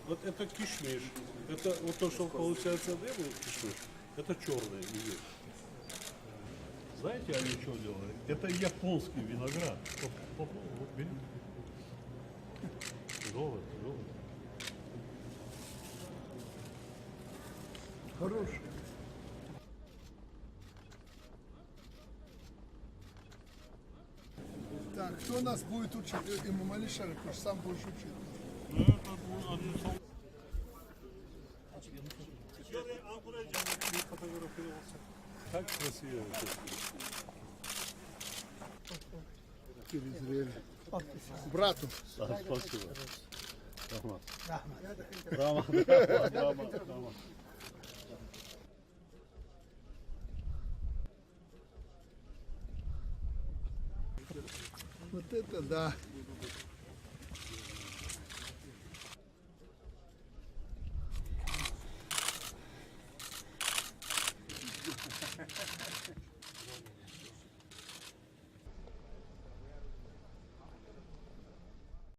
Вот это кишмиш. Это вот то, что получается белый кишмиш, это черный индюк. Знаете, они что делают? Это японский виноград. Вот бери. Тяжелый, тяжелый. Хороший. Так, кто нас будет учить? Имам Али Шарипович, сам будешь учить. Ну, это один сам. Фотографировался. Так красиво. Перезрели. Брату. Да, спасибо. Рахмат. Рахмат. Рахмат. Вот это да.